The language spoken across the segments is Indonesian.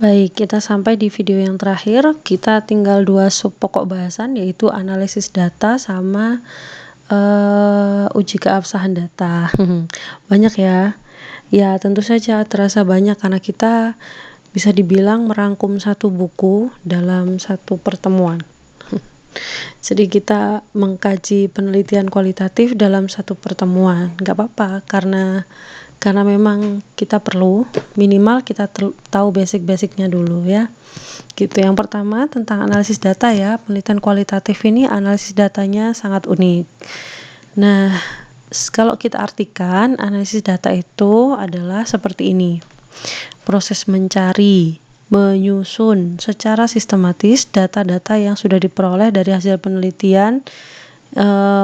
Baik, kita sampai di video yang terakhir. Kita tinggal 2 sub pokok bahasan, yaitu analisis data sama uji keabsahan data. Banyak ya. Ya, tentu saja terasa banyak karena kita bisa dibilang merangkum satu buku dalam satu pertemuan. Jadi kita mengkaji penelitian kualitatif dalam satu pertemuan. Nggak apa-apa, karena memang kita perlu, minimal kita tahu basic-basicnya dulu ya. Gitu. Yang pertama tentang analisis data ya. Penelitian kualitatif ini analisis datanya sangat unik. Nah, kalau kita artikan, analisis data itu adalah seperti ini. Proses mencari, menyusun secara sistematis data-data yang sudah diperoleh dari hasil penelitian,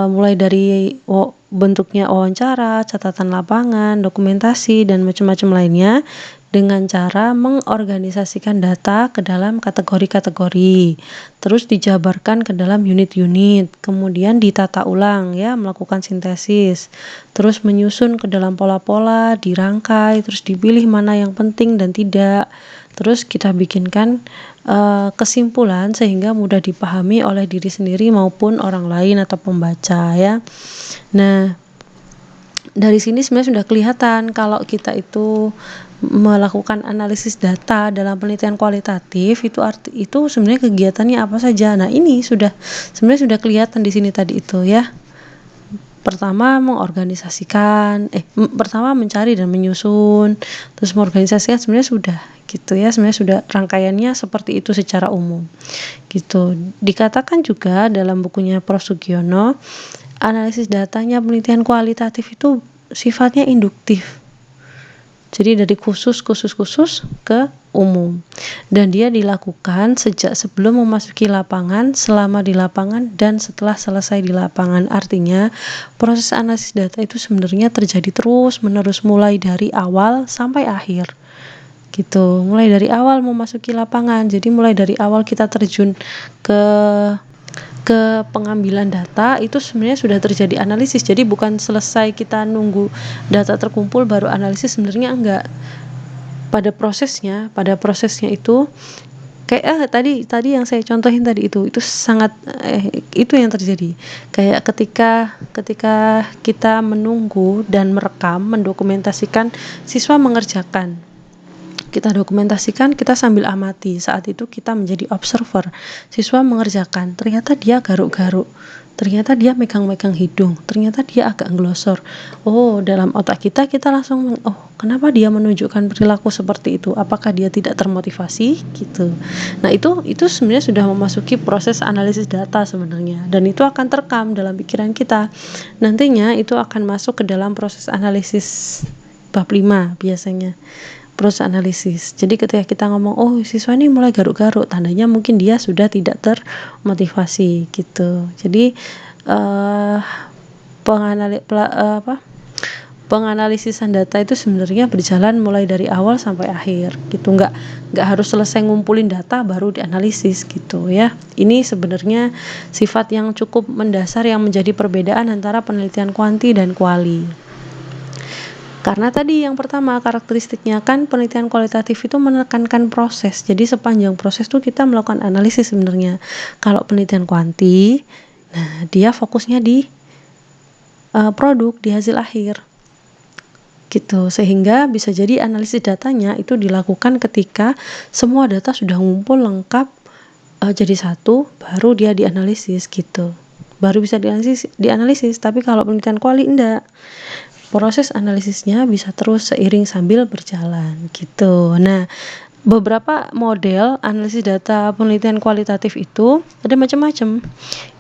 mulai dari bentuknya wawancara, catatan lapangan, dokumentasi, dan macam-macam lainnya, dengan cara mengorganisasikan data ke dalam kategori-kategori, terus dijabarkan ke dalam unit-unit, kemudian ditata ulang ya, melakukan sintesis, terus menyusun ke dalam pola-pola, dirangkai, terus dipilih mana yang penting dan tidak, terus kita bikinkan kesimpulan sehingga mudah dipahami oleh diri sendiri maupun orang lain atau pembaca ya. Nah, dari sini sebenarnya sudah kelihatan kalau kita itu melakukan analisis data dalam penelitian kualitatif itu sebenarnya kegiatannya apa saja. Nah, ini sebenarnya sudah kelihatan di sini tadi itu ya. Pertama pertama mencari dan menyusun, terus mengorganisasikan, sebenarnya sudah gitu ya, sebenarnya sudah rangkaiannya seperti itu secara umum gitu. Dikatakan juga dalam bukunya Prof. Sugiono, analisis datanya penelitian kualitatif itu sifatnya induktif. Jadi dari khusus ke umum. Dan dia dilakukan sejak sebelum memasuki lapangan, selama di lapangan, dan setelah selesai di lapangan. Artinya, proses analisis data itu sebenarnya terjadi terus-menerus mulai dari awal sampai akhir. Gitu. Mulai dari awal memasuki lapangan. Jadi mulai dari awal kita terjun ke pengambilan data itu sebenarnya sudah terjadi analisis. Jadi bukan selesai kita nunggu data terkumpul baru analisis, sebenarnya enggak. Pada prosesnya itu kayak tadi yang saya contohin tadi itu sangat itu yang terjadi. Kayak ketika kita menunggu dan merekam, mendokumentasikan siswa mengerjakan. Kita dokumentasikan, kita sambil amati. Saat itu kita menjadi observer. Siswa mengerjakan, ternyata dia garuk-garuk, ternyata dia megang-megang hidung, ternyata dia agak ngelosor. Oh, dalam otak kita langsung, kenapa dia menunjukkan perilaku seperti itu? Apakah dia tidak termotivasi? Gitu. Nah, itu sebenarnya sudah memasuki proses analisis data sebenarnya, dan itu akan terekam dalam pikiran kita. Nantinya itu akan masuk ke dalam proses analisis bab 5 biasanya. Proses analisis. Jadi ketika kita ngomong, siswa ini mulai garuk-garuk, tandanya mungkin dia sudah tidak termotivasi gitu. Jadi penganalisisan data itu sebenarnya berjalan mulai dari awal sampai akhir gitu. Nggak harus selesai ngumpulin data baru dianalisis gitu ya. Ini sebenarnya sifat yang cukup mendasar yang menjadi perbedaan antara penelitian kuanti dan kuali. Karena tadi yang pertama karakteristiknya kan penelitian kualitatif itu menekankan proses. Jadi sepanjang proses tuh kita melakukan analisis sebenarnya. Kalau penelitian kuanti, nah dia fokusnya di produk, di hasil akhir. Gitu. Sehingga bisa jadi analisis datanya itu dilakukan ketika semua data sudah ngumpul lengkap jadi satu, baru dia dianalisis gitu. Baru bisa dianalisis, tapi kalau penelitian kuali enggak. Proses analisisnya bisa terus seiring sambil berjalan gitu. Nah, beberapa model analisis data penelitian kualitatif itu ada macam-macam.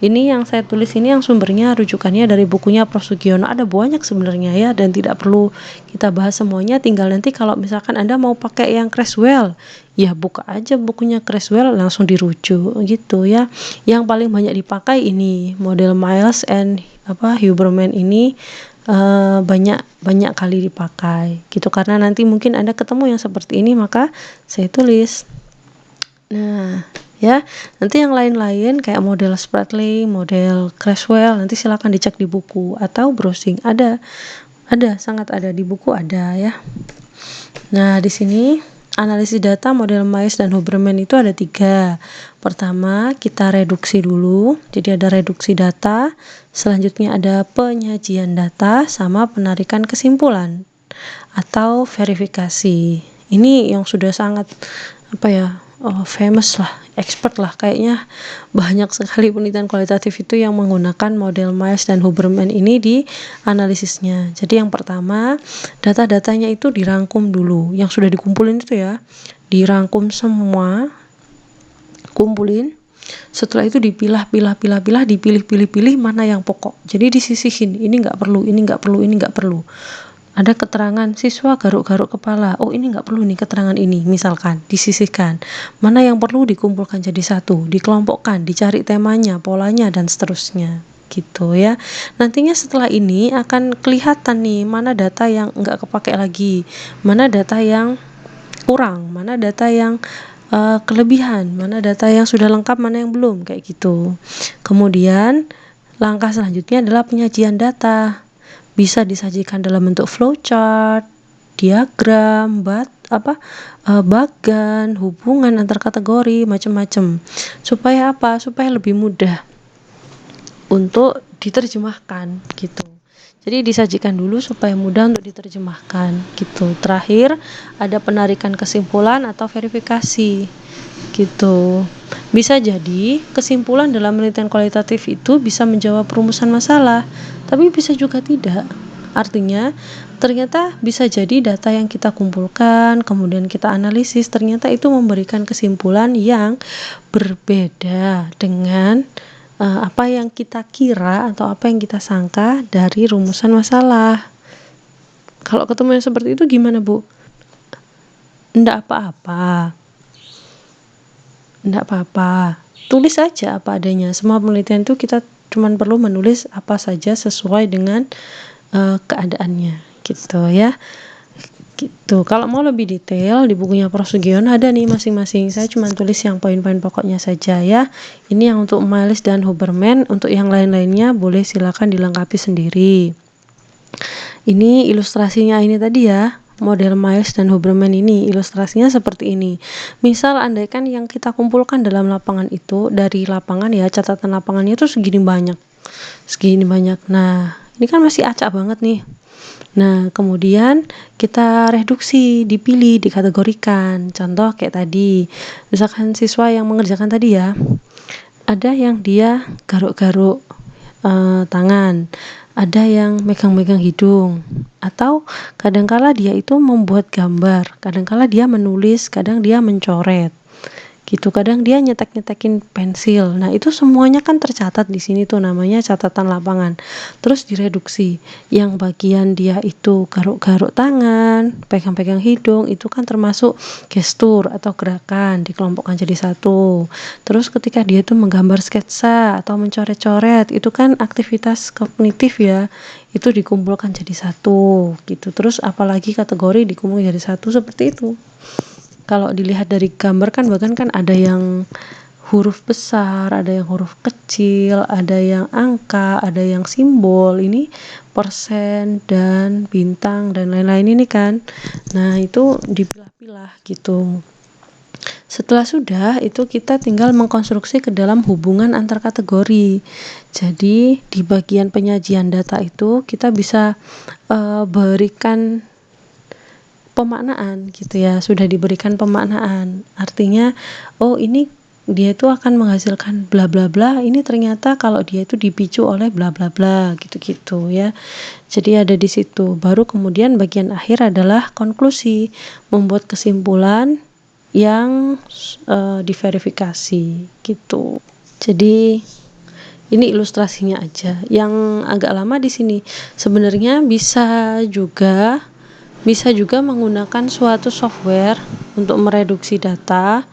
Ini yang saya tulis ini yang sumbernya rujukannya dari bukunya Prof. Sugiono. Ada banyak sebenarnya ya, dan tidak perlu kita bahas semuanya. Tinggal nanti kalau misalkan Anda mau pakai yang Creswell, ya buka aja bukunya Creswell langsung dirujuk gitu ya. Yang paling banyak dipakai ini model Miles and Huberman ini banyak kali dipakai gitu, karena nanti mungkin Anda ketemu yang seperti ini maka saya tulis. Nah ya, nanti yang lain-lain kayak model Spratly, model Creswell, nanti silakan dicek di buku atau browsing. Ada sangat ada di buku, ada ya. Nah, di sini analisis data model Miles dan Huberman itu ada 3. Pertama, kita reduksi dulu. Jadi ada reduksi data, selanjutnya ada penyajian data, sama penarikan kesimpulan atau verifikasi. Ini yang sudah sangat famous lah, expert lah, kayaknya banyak sekali penelitian kualitatif itu yang menggunakan model Miles dan Huberman ini di analisisnya. Jadi yang pertama, data-datanya itu dirangkum dulu, yang sudah dikumpulin itu ya, dirangkum semua, kumpulin. Setelah itu dipilah-pilah-pilah-pilah, dipilih-pilih-pilih mana yang pokok. Jadi disisihin, ini nggak perlu, ini nggak perlu, ini nggak perlu. Ada keterangan siswa garuk-garuk kepala, oh ini nggak perlu nih keterangan ini, misalkan disisihkan. Mana yang perlu dikumpulkan jadi satu, dikelompokkan, dicari temanya, polanya, dan seterusnya gitu ya. Nantinya setelah ini akan kelihatan nih mana data yang nggak kepake lagi, mana data yang kurang, mana data yang kelebihan, mana data yang sudah lengkap, mana yang belum, kayak gitu. Kemudian langkah selanjutnya adalah penyajian data. Bisa disajikan dalam bentuk flowchart, diagram, bagan, hubungan antar kategori, macam-macam. Supaya apa? Supaya lebih mudah untuk diterjemahkan gitu. Jadi disajikan dulu supaya mudah untuk diterjemahkan gitu. Terakhir ada penarikan kesimpulan atau verifikasi gitu. Bisa jadi kesimpulan dalam penelitian kualitatif itu bisa menjawab perumusan masalah, tapi bisa juga tidak. Artinya ternyata bisa jadi data yang kita kumpulkan kemudian kita analisis ternyata itu memberikan kesimpulan yang berbeda dengan apa yang kita kira atau apa yang kita sangka dari rumusan masalah. Kalau ketemu yang seperti itu gimana, Bu? Enggak apa-apa. Tulis aja apa adanya. Semua penelitian itu kita cuma perlu menulis apa saja sesuai dengan keadaannya gitu ya. Gitu. Kalau mau lebih detail di bukunya Prof. Sugiono ada nih masing-masing. Saya cuma tulis yang poin-poin pokoknya saja ya. Ini yang untuk Miles dan Huberman, untuk yang lain-lainnya boleh silakan dilengkapi sendiri. Ini ilustrasinya ini tadi ya, model Miles dan Huberman ini, ilustrasinya seperti ini. Misal andaikan yang kita kumpulkan dalam lapangan itu, dari lapangan ya, catatan lapangannya itu segini banyak. Nah, ini kan masih acak banget nih. Nah, kemudian kita reduksi, dipilih, dikategorikan. Contoh kayak tadi, misalkan siswa yang mengerjakan tadi ya, ada yang dia garuk-garuk tangan, ada yang megang-megang hidung, atau kadangkala dia itu membuat gambar, kadangkala dia menulis, kadang dia mencoret gitu, kadang dia nyetek-nyetekin pensil. Nah, itu semuanya kan tercatat di sini tuh, namanya catatan lapangan. Terus direduksi, yang bagian dia itu garuk-garuk tangan, pegang-pegang hidung, itu kan termasuk gestur atau gerakan, dikelompokkan jadi satu. Terus ketika dia itu menggambar sketsa atau mencoret-coret, itu kan aktivitas kognitif ya, itu dikumpulkan jadi satu gitu. Terus apalagi kategori dikumpulkan jadi satu, seperti itu. Kalau dilihat dari gambar kan bahkan kan ada yang huruf besar, ada yang huruf kecil, ada yang angka, ada yang simbol, ini persen dan bintang dan lain-lain ini kan. Nah, itu dipilah-pilah gitu. Setelah sudah, itu kita tinggal mengkonstruksi ke dalam hubungan antar kategori. Jadi di bagian penyajian data itu kita bisa berikan pemaknaan gitu ya, sudah diberikan pemaknaan. Artinya, oh ini dia itu akan menghasilkan bla bla bla, ini ternyata kalau dia itu dipicu oleh bla bla bla gitu-gitu ya. Jadi ada di situ. Baru kemudian bagian akhir adalah konklusi, membuat kesimpulan yang diverifikasi gitu. Jadi ini ilustrasinya aja. Yang agak lama di sini. Sebenarnya bisa juga menggunakan suatu software untuk mereduksi data,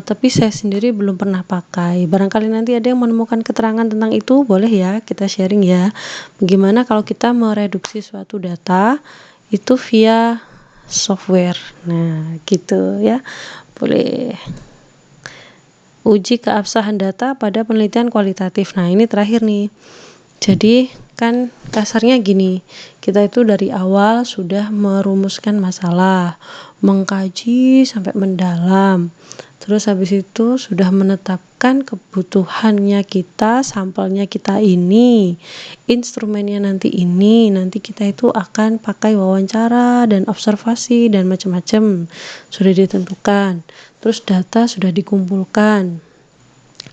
tapi saya sendiri belum pernah pakai. Barangkali nanti ada yang menemukan keterangan tentang itu, boleh ya kita sharing ya. Bagaimana kalau kita mereduksi suatu data itu via software. Nah, gitu ya. Boleh. Uji keabsahan data pada penelitian kualitatif. Nah, ini terakhir nih. Jadi kan kasarnya gini, kita itu dari awal sudah merumuskan masalah, mengkaji sampai mendalam, terus habis itu sudah menetapkan kebutuhannya kita, sampelnya kita ini, instrumennya nanti ini, nanti kita itu akan pakai wawancara dan observasi dan macam-macam, sudah ditentukan. Terus data sudah dikumpulkan.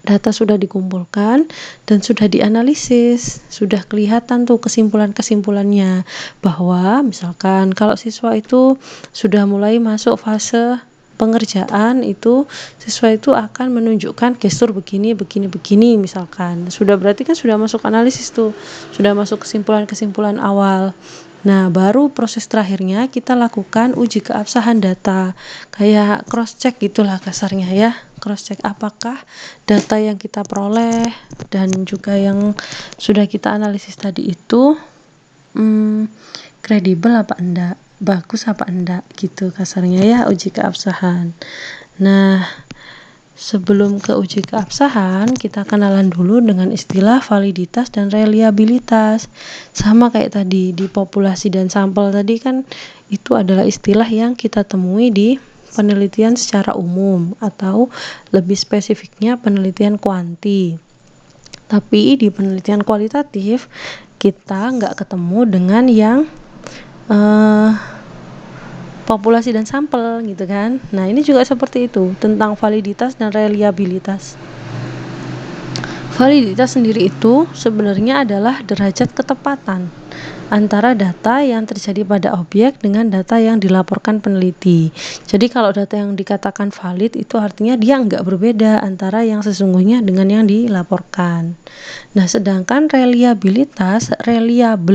Dan sudah dianalisis, sudah kelihatan tuh kesimpulan-kesimpulannya, bahwa misalkan kalau siswa itu sudah mulai masuk fase pengerjaan, itu siswa itu akan menunjukkan gestur begini misalkan. Sudah berarti kan sudah masuk analisis tuh, sudah masuk kesimpulan-kesimpulan awal. Nah, baru proses terakhirnya kita lakukan uji keabsahan data, kayak cross check gitulah kasarnya ya. Cross check apakah data yang kita peroleh dan juga yang sudah kita analisis tadi itu kredibel apa enggak, bagus apa enggak gitu kasarnya ya, uji keabsahan. Nah, sebelum ke uji keabsahan, kita kenalan dulu dengan istilah validitas dan reliabilitas. Sama kayak tadi di populasi dan sampel tadi kan, itu adalah istilah yang kita temui di penelitian secara umum atau lebih spesifiknya penelitian kuanti. Tapi di penelitian kualitatif kita nggak ketemu dengan yang populasi dan sampel gitu kan. Nah, ini juga seperti itu tentang validitas dan reliabilitas. Validitas sendiri itu sebenarnya adalah derajat ketepatan antara data yang terjadi pada objek dengan data yang dilaporkan peneliti. Jadi kalau data yang dikatakan valid itu artinya dia nggak berbeda antara yang sesungguhnya dengan yang dilaporkan. Nah, sedangkan reliable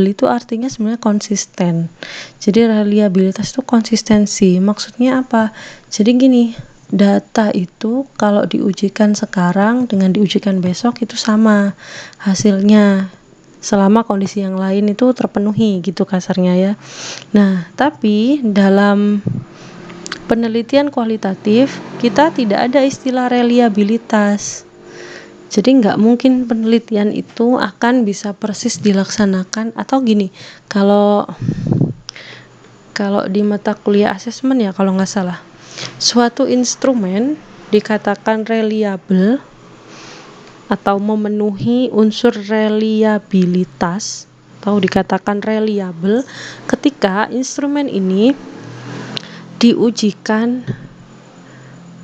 itu artinya sebenarnya konsisten. Jadi reliabilitas itu konsistensi. Maksudnya apa? Jadi gini, data itu kalau diujikan sekarang dengan diujikan besok itu sama hasilnya, selama kondisi yang lain itu terpenuhi gitu kasarnya ya. Nah, tapi dalam penelitian kualitatif kita tidak ada istilah reliabilitas. Jadi nggak mungkin penelitian itu akan bisa persis dilaksanakan, atau gini, kalau di mata kuliah asesmen ya kalau nggak salah, suatu instrumen dikatakan reliable atau memenuhi unsur reliabilitas atau dikatakan reliable ketika instrumen ini diujikan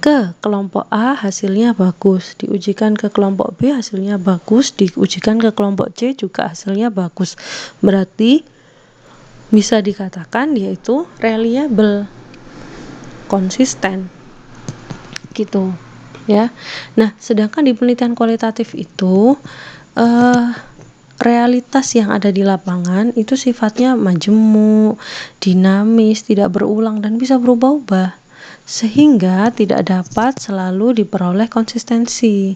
ke kelompok A hasilnya bagus, diujikan ke kelompok B hasilnya bagus, diujikan ke kelompok C juga hasilnya bagus. Berarti bisa dikatakan yaitu reliable, konsisten gitu ya. Nah, sedangkan di penelitian kualitatif itu realitas yang ada di lapangan itu sifatnya majemuk, dinamis, tidak berulang dan bisa berubah-ubah, sehingga tidak dapat selalu diperoleh konsistensi.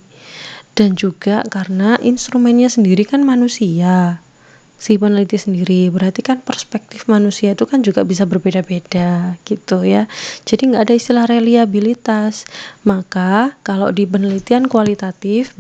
Dan juga karena instrumennya sendiri kan manusia, si peneliti sendiri, berarti kan perspektif manusia itu kan juga bisa berbeda-beda gitu ya. Jadi nggak ada istilah reliabilitas. Maka kalau di penelitian kualitatif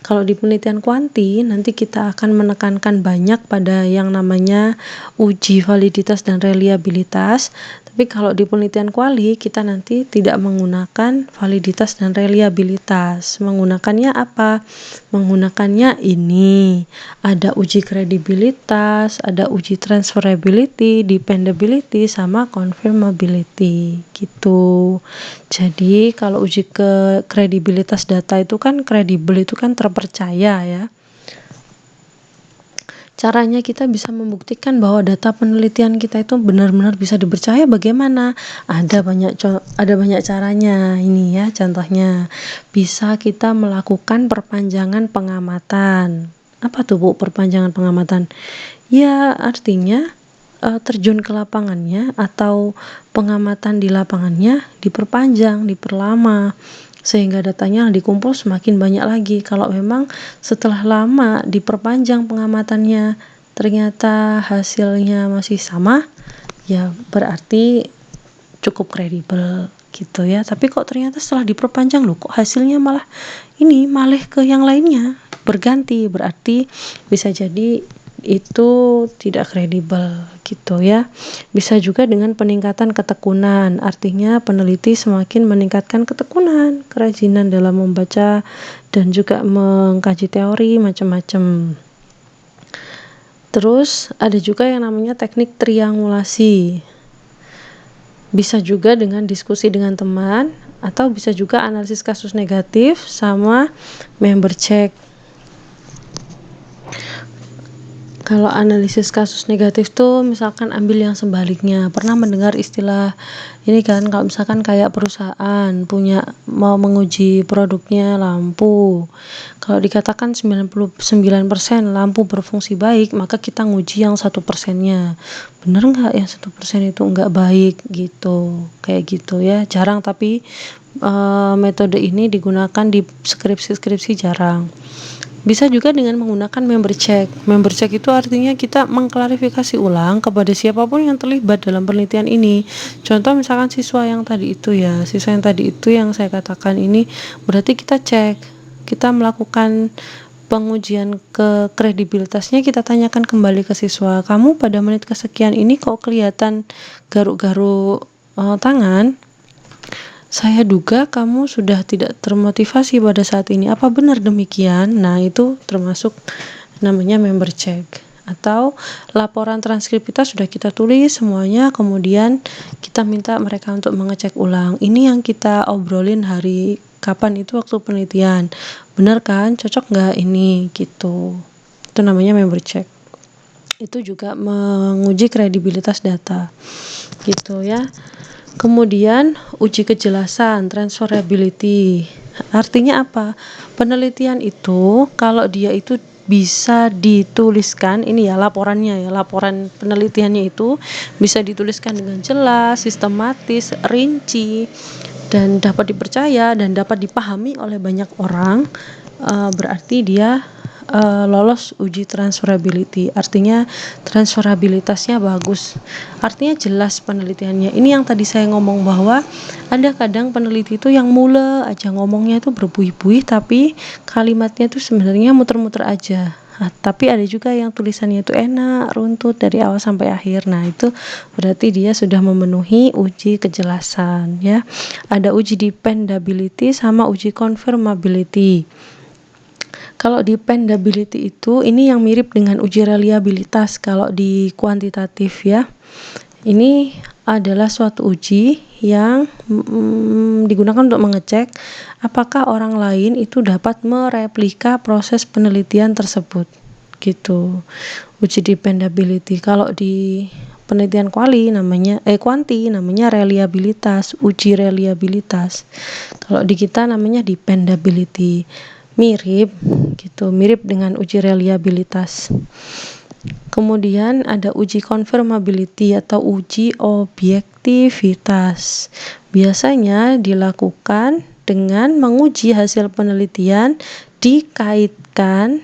kalau di penelitian kuanti nanti kita akan menekankan banyak pada yang namanya uji validitas dan reliabilitas. Tapi kalau di penelitian kuali kita nanti tidak menggunakan validitas dan reliabilitas. Menggunakannya apa? Menggunakannya ini. Ada uji kredibilitas, ada uji transferability, dependability, sama confirmability gitu. Jadi kalau uji ke kredibilitas data itu kan kredibel itu kan terpercaya ya. Caranya kita bisa membuktikan bahwa data penelitian kita itu benar-benar bisa dipercaya bagaimana? Ada banyak caranya. Ini ya contohnya. Bisa kita melakukan perpanjangan pengamatan. Apa tuh Bu perpanjangan pengamatan? Ya artinya terjun ke lapangannya atau pengamatan di lapangannya diperpanjang, diperlama, sehingga datanya yang dikumpul semakin banyak lagi. Kalau memang setelah lama diperpanjang pengamatannya ternyata hasilnya masih sama, ya berarti cukup kredibel gitu ya. Tapi kok ternyata setelah diperpanjang loh kok hasilnya malah ke yang lainnya berganti, berarti bisa jadi itu tidak kredibel gitu ya. Bisa juga dengan peningkatan ketekunan, artinya peneliti semakin meningkatkan ketekunan, kerajinan dalam membaca dan juga mengkaji teori macam-macam. Terus ada juga yang namanya teknik triangulasi. Bisa juga dengan diskusi dengan teman, atau bisa juga analisis kasus negatif sama member check. Kalau analisis kasus negatif tuh misalkan ambil yang sebaliknya. Pernah mendengar istilah ini kan, kalau misalkan kayak perusahaan mau menguji produknya lampu. Kalau dikatakan 99% lampu berfungsi baik, maka kita nguji yang 1%-nya. Bener nggak yang 1% itu nggak baik gitu. Kayak gitu ya. Jarang, tapi metode ini digunakan di skripsi-skripsi jarang. Bisa juga dengan menggunakan member check. Member check itu artinya kita mengklarifikasi ulang kepada siapapun yang terlibat dalam penelitian ini. Contoh misalkan siswa yang tadi itu yang saya katakan ini, berarti kita cek, kita melakukan pengujian ke kredibilitasnya, kita tanyakan kembali ke siswa, kamu pada menit kesekian ini kok kelihatan garuk-garuk tangan? Saya duga kamu sudah tidak termotivasi pada saat ini. Apa benar demikian? Nah, itu termasuk namanya member check. Atau laporan transkrip kita sudah kita tulis semuanya, kemudian kita minta mereka untuk mengecek ulang. Ini yang kita obrolin hari kapan itu waktu penelitian. Benar kan? Cocok nggak ini? Gitu. Itu namanya member check. Itu juga menguji kredibilitas data. Gitu ya. Kemudian uji kejelasan, transferability. Artinya apa? Penelitian itu kalau dia itu bisa dituliskan, ini ya laporannya ya, laporan penelitiannya itu bisa dituliskan dengan jelas, sistematis, rinci, dan dapat dipercaya dan dapat dipahami oleh banyak orang, berarti dia lolos uji transferability. Artinya transferabilitasnya bagus, artinya jelas penelitiannya. Ini yang tadi saya ngomong bahwa ada kadang peneliti itu yang mule aja ngomongnya itu berbuih-buih, tapi kalimatnya itu sebenarnya muter-muter aja. Tapi ada juga yang tulisannya itu enak, runtut dari awal sampai akhir. Nah, itu berarti dia sudah memenuhi uji kejelasan ya. Ada uji dependability sama uji confirmability. Kalau dependability itu ini yang mirip dengan uji reliabilitas kalau di kuantitatif ya. Ini adalah suatu uji yang digunakan untuk mengecek apakah orang lain itu dapat mereplika proses penelitian tersebut. Gitu. Uji dependability. Kalau di penelitian kuanti namanya reliabilitas, uji reliabilitas. Kalau di kita namanya dependability. Mirip gitu, mirip dengan uji reliabilitas. Kemudian ada uji confirmability atau uji objektivitas. Biasanya dilakukan dengan menguji hasil penelitian dikaitkan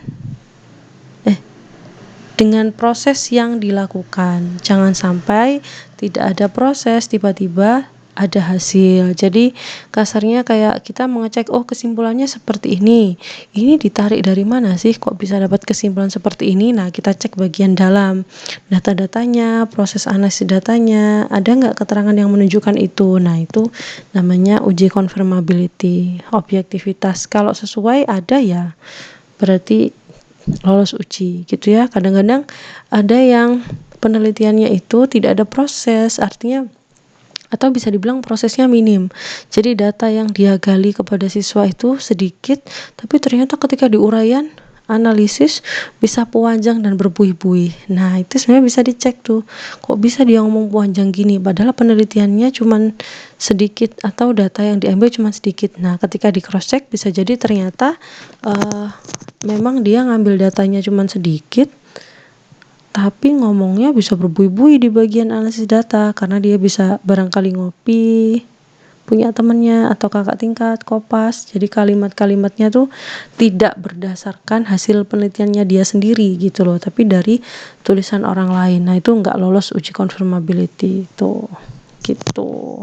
dengan proses yang dilakukan. Jangan sampai tidak ada proses, tiba-tiba ada hasil. Jadi kasarnya kayak kita mengecek, oh kesimpulannya seperti ini ditarik dari mana sih kok bisa dapat kesimpulan seperti ini. Nah, kita cek bagian dalam data-datanya, proses analisis datanya, ada nggak keterangan yang menunjukkan itu. Nah, itu namanya uji confirmability, objektivitas. Kalau sesuai ada ya berarti lolos uji gitu ya. Kadang-kadang ada yang penelitiannya itu tidak ada proses, artinya atau bisa dibilang prosesnya minim. Jadi data yang dia gali kepada siswa itu sedikit, tapi ternyata ketika diuraian analisis bisa panjang dan berbuih-buih. Nah, itu sebenarnya bisa dicek tuh. Kok bisa dia ngomong panjang gini padahal penelitiannya cuman sedikit atau data yang diambil cuma sedikit. Nah, ketika di cross check bisa jadi ternyata memang dia ngambil datanya cuma sedikit, tapi ngomongnya bisa berbuih-buih di bagian analisis data karena dia bisa barangkali ngopi, punya temennya atau kakak tingkat, kopas. Jadi kalimat-kalimatnya tuh tidak berdasarkan hasil penelitiannya dia sendiri gitu loh, tapi dari tulisan orang lain. Nah, itu nggak lolos uji confirmability tuh gitu.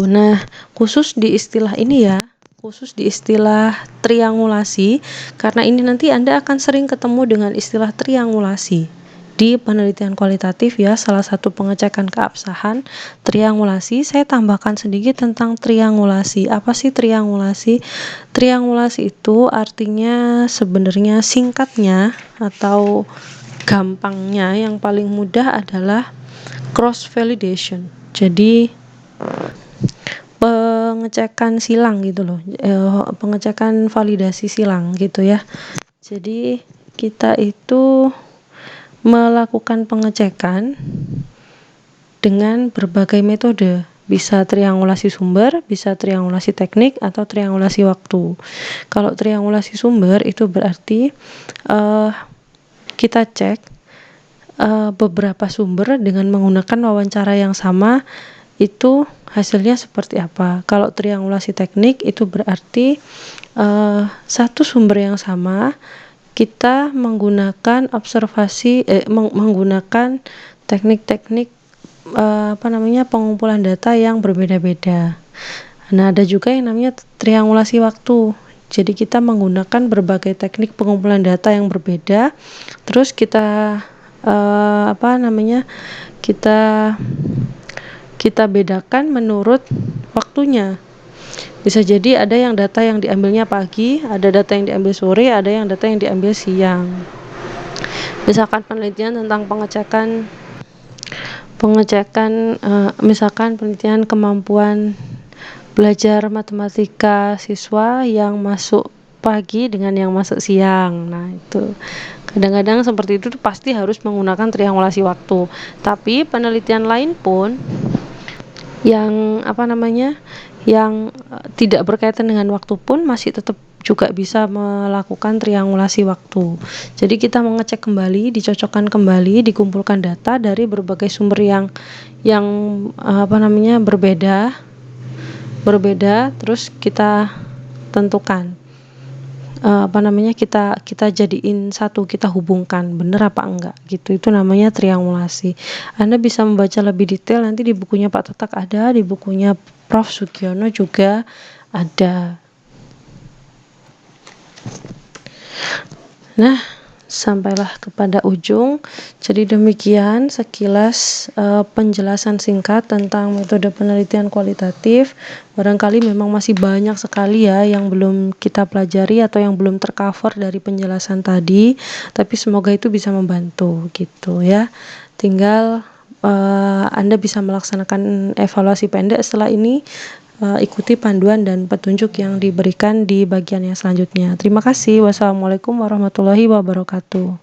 Nah, khusus di istilah ini ya, khusus di istilah triangulasi, karena ini nanti Anda akan sering ketemu dengan istilah triangulasi di penelitian kualitatif ya, salah satu pengecekan keabsahan triangulasi. Saya tambahkan sedikit tentang triangulasi. Apa sih triangulasi? Triangulasi itu artinya sebenarnya singkatnya atau gampangnya yang paling mudah adalah cross validation. Jadi pengecekan silang gitu loh, pengecekan validasi silang gitu ya. Jadi kita itu melakukan pengecekan dengan berbagai metode, bisa triangulasi sumber, bisa triangulasi teknik, atau triangulasi waktu. Kalau triangulasi sumber itu berarti kita cek beberapa sumber dengan menggunakan wawancara yang sama, itu hasilnya seperti apa. Kalau triangulasi teknik itu berarti satu sumber yang sama kita menggunakan menggunakan teknik-teknik pengumpulan data yang berbeda-beda. Nah, ada juga yang namanya triangulasi waktu. Jadi kita menggunakan berbagai teknik pengumpulan data yang berbeda, terus kita kita bedakan menurut waktunya. Bisa jadi ada yang data yang diambilnya pagi, ada data yang diambil sore, ada yang data yang diambil siang. Misalkan penelitian tentang misalkan penelitian kemampuan belajar matematika siswa yang masuk pagi dengan yang masuk siang. Nah, itu kadang-kadang seperti itu pasti harus menggunakan triangulasi waktu. Tapi penelitian lain pun yang yang tidak berkaitan dengan waktu pun masih tetap juga bisa melakukan triangulasi waktu. Jadi kita mengecek kembali, dicocokkan kembali, dikumpulkan data dari berbagai sumber yang berbeda, terus kita tentukan kita jadiin satu, kita hubungkan bener apa enggak gitu. Itu namanya triangulasi. Anda bisa membaca lebih detail nanti di bukunya Pak Tatak ada, di bukunya Prof. Sugiono juga ada. Nah, sampailah kepada ujung. Jadi demikian sekilas penjelasan singkat tentang metode penelitian kualitatif. Barangkali memang masih banyak sekali ya yang belum kita pelajari atau yang belum tercover dari penjelasan tadi, tapi semoga itu bisa membantu gitu ya. Tinggal Anda bisa melaksanakan evaluasi pendek setelah ini. Ikuti panduan dan petunjuk yang diberikan di bagian yang selanjutnya. Terima kasih. Wassalamualaikum warahmatullahi wabarakatuh.